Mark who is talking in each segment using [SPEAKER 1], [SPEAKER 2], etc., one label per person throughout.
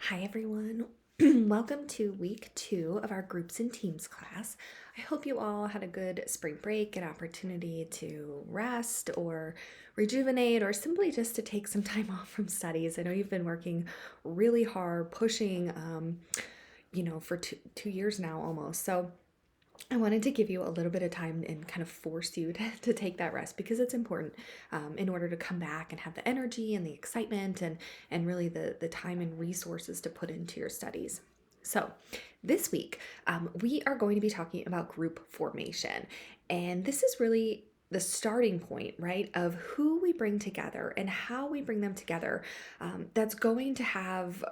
[SPEAKER 1] Hi, everyone. Welcome to week 2 of our groups and teams class. I hope you all had a good spring break, an opportunity to rest or rejuvenate, or simply just to take some time off from studies. I know you've been working really hard, pushing, for two years now almost. So I wanted to give you a little bit of time and kind of force you to take that rest because it's important in order to come back and have the energy and the excitement and really the time and resources to put into your studies. So, this week, we are going to be talking about group formation. And this is really the starting point, right, of who we bring together and how we bring them together. That's going to have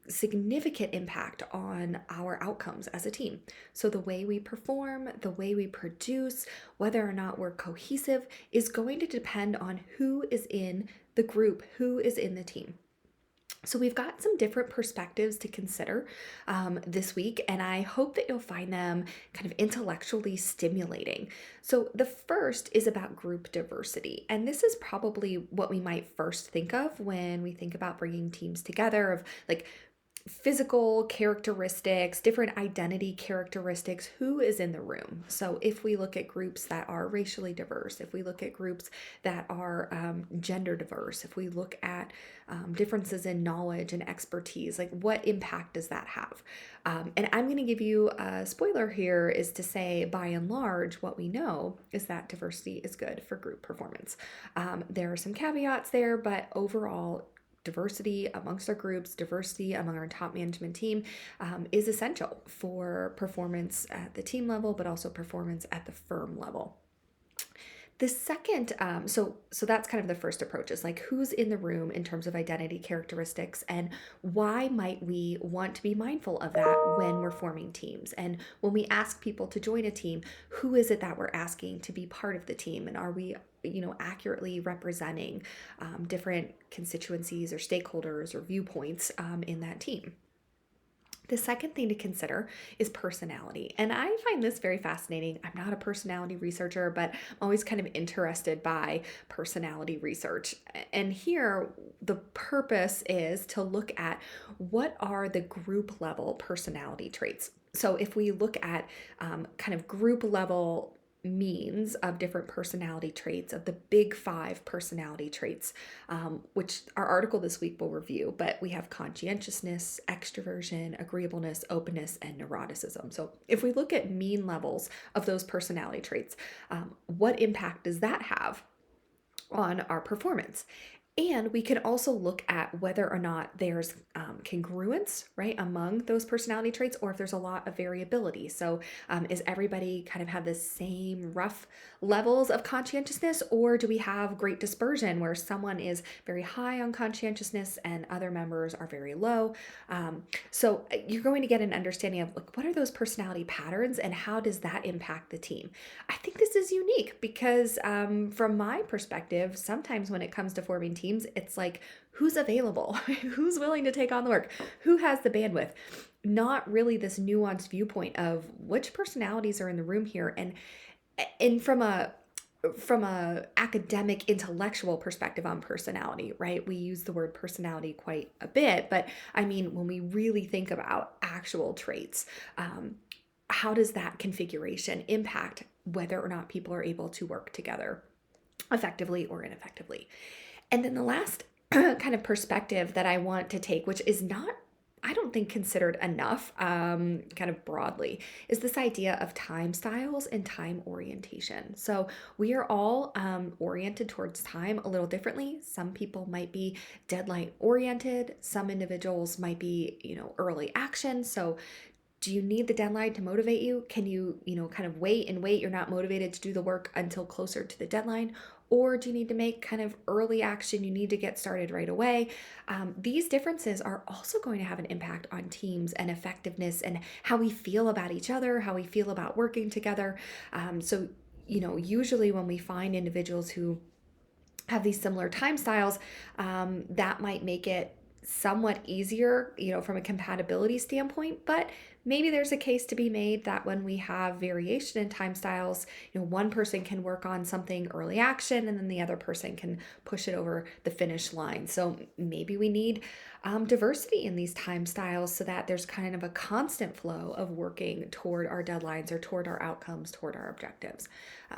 [SPEAKER 1] significant impact on our outcomes as a team. So, the way we perform, the way we produce, whether or not we're cohesive is going to depend on who is in the group, who is in the team. So, we've got some different perspectives to consider this week, and I hope that you'll find them kind of intellectually stimulating. So, the first is about group diversity, and this is probably what we might first think of when we think about bringing teams together, of like physical characteristics, different identity characteristics, who is in the room. So, if we look at groups that are racially diverse, if we look at groups that are gender diverse, if we look at differences in knowledge and expertise, like what impact does that have? And I'm going to give you a spoiler here is to say, by and large, what we know is that diversity is good for group performance. There are some caveats there, but overall, diversity amongst our groups, diversity among our top management team is essential for performance at the team level, but also performance at the firm level. The second, so that's kind of the first approach, is like who's in the room in terms of identity characteristics, and why might we want to be mindful of that when we're forming teams, and when we ask people to join a team, who is it that we're asking to be part of the team, and are we accurately representing different constituencies or stakeholders or viewpoints in that team. The second thing to consider is personality. And I find this very fascinating. I'm not a personality researcher, but I'm always kind of interested by personality research. And here, the purpose is to look at what are the group level personality traits. So if we look at kind of group level means of different personality traits, of the big 5 personality traits, which our article this week will review, but we have conscientiousness, extroversion, agreeableness, openness, and neuroticism. So if we look at mean levels of those personality traits, what impact does that have on our performance? And we can also look at whether or not there's congruence, right, among those personality traits, or if there's a lot of variability. So, is everybody kind of have the same rough levels of conscientiousness, or do we have great dispersion where someone is very high on conscientiousness and other members are very low? So, you're going to get an understanding of like what are those personality patterns and how does that impact the team? I think this is unique because, from my perspective, sometimes when it comes to forming teams, it's like who's available, who's willing to take on the work, who has the bandwidth, not really this nuanced viewpoint of which personalities are in the room here. And from a academic intellectual perspective on personality, right, we use the word personality quite a bit, but I mean when we really think about actual traits, how does that configuration impact whether or not people are able to work together effectively or ineffectively? And then the last kind of perspective that I want to take, which is not, I don't think, considered enough kind of broadly, is this idea of time styles and time orientation. So we are all oriented towards time a little differently. Some people might be deadline oriented. Some individuals might be, early action. So do you need the deadline to motivate you? Can you, kind of wait and wait? You're not motivated to do the work until closer to the deadline? Or do you need to make kind of early action? You need to get started right away. These differences are also going to have an impact on teams and effectiveness and how we feel about each other, how we feel about working together. So, usually when we find individuals who have these similar time styles, that might make it somewhat easier, from a compatibility standpoint, but maybe there's a case to be made that when we have variation in time styles, one person can work on something early action and then the other person can push it over the finish line. So maybe we need diversity in these time styles so that there's kind of a constant flow of working toward our deadlines or toward our outcomes, toward our objectives.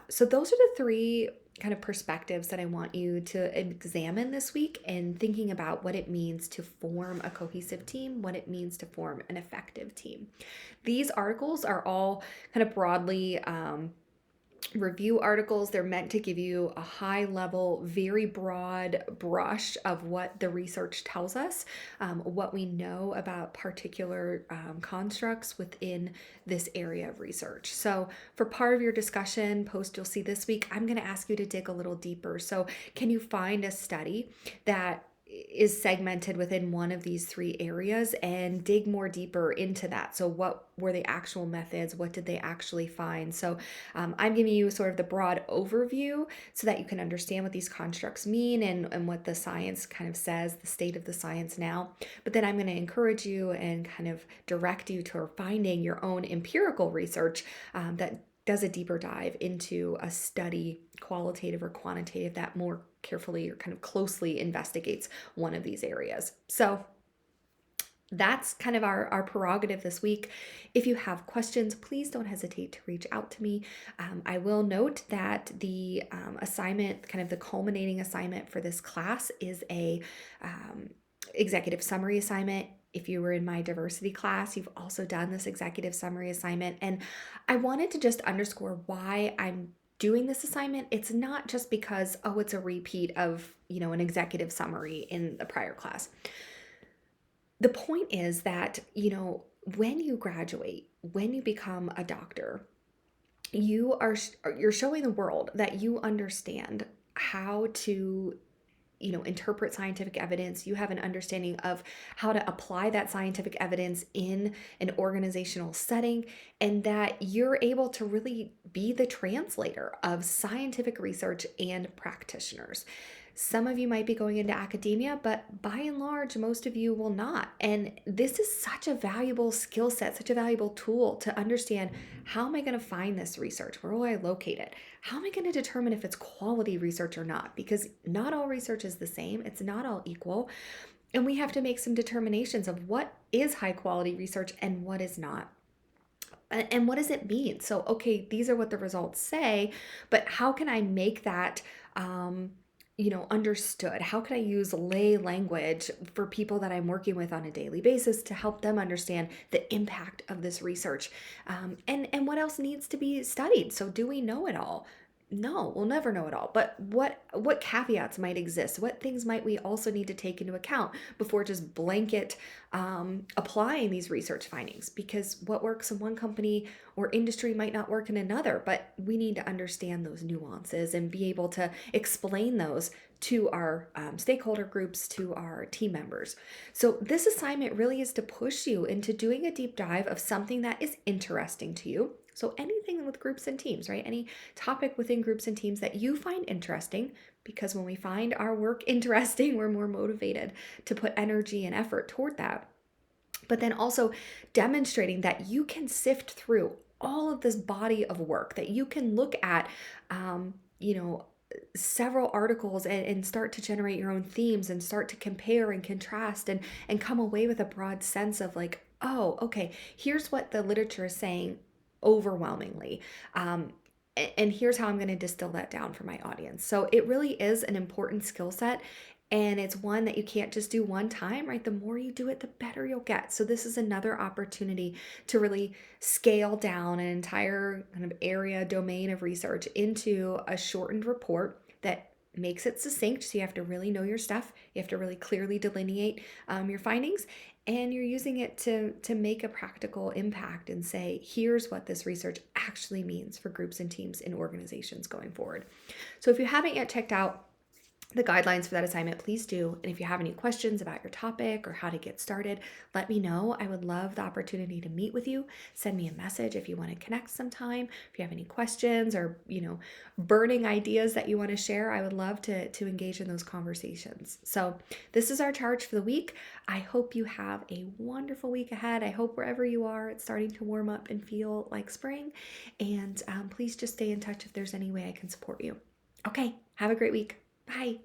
[SPEAKER 1] So those are the three kind of perspectives that I want you to examine this week in thinking about what it means to form a cohesive team, what it means to form an effective team. These articles are all kind of broadly review articles. They're meant to give you a high level, very broad brush of what the research tells us, what we know about particular constructs within this area of research. So for part of your discussion post you'll see this week, I'm going to ask you to dig a little deeper. So can you find a study that is segmented within one of these three areas and dig more deeper into that? So what were the actual methods? What did they actually find? So I'm giving you sort of the broad overview so that you can understand what these constructs mean and what the science kind of says, the state of the science now. But then I'm going to encourage you and kind of direct you to finding your own empirical research that does a deeper dive into a study, qualitative or quantitative, that more carefully or kind of closely investigates one of these areas. So that's kind of our prerogative this week. If you have questions, please don't hesitate to reach out to me. I will note that the assignment, kind of the culminating assignment for this class, is a executive summary assignment. If you were in my diversity class, you've also done this executive summary assignment. And I wanted to just underscore why I'm doing this assignment. It's not just because, it's a repeat of, an executive summary in the prior class. The point is that, when you graduate, when you become a doctor, you're showing the world that you understand how to interpret scientific evidence. You have an understanding of how to apply that scientific evidence in an organizational setting, and that you're able to really be the translator of scientific research and practitioners. Some of you might be going into academia, but by and large, most of you will not. And this is such a valuable skill set, such a valuable tool to understand, how am I going to find this research? Where will I locate it? How am I going to determine if it's quality research or not? Because not all research is the same. It's not all equal. And we have to make some determinations of what is high quality research and what is not. And what does it mean? So, okay, these are what the results say, but how can I make that understood? How can I use lay language for people that I'm working with on a daily basis to help them understand the impact of this research? And what else needs to be studied? So do we know it all? No, we'll never know it all. But what caveats might exist? What things might we also need to take into account before just blanket applying these research findings? Because what works in one company or industry might not work in another, but we need to understand those nuances and be able to explain those to our stakeholder groups, to our team members. So this assignment really is to push you into doing a deep dive of something that is interesting to you. So anything with groups and teams, right? Any topic within groups and teams that you find interesting, because when we find our work interesting, we're more motivated to put energy and effort toward that. But then also demonstrating that you can sift through all of this body of work, that you can look at, several articles and start to generate your own themes and start to compare and contrast and come away with a broad sense of like, oh, okay, here's what the literature is saying overwhelmingly. And here's how I'm going to distill that down for my audience. So it really is an important skill set. And it's one that you can't just do one time, right? The more you do it, the better you'll get. So this is another opportunity to really scale down an entire kind of area, domain of research into a shortened report that makes it succinct. So you have to really know your stuff. You have to really clearly delineate your findings. And you're using it to make a practical impact and say, here's what this research actually means for groups and teams in organizations going forward. So if you haven't yet checked out the guidelines for that assignment, please do. And if you have any questions about your topic or how to get started, let me know. I would love the opportunity to meet with you. Send me a message if you want to connect sometime. If you have any questions or, burning ideas that you want to share, I would love to engage in those conversations. So this is our charge for the week. I hope you have a wonderful week ahead. I hope wherever you are, it's starting to warm up and feel like spring. And please just stay in touch if there's any way I can support you. Okay, have a great week. Bye.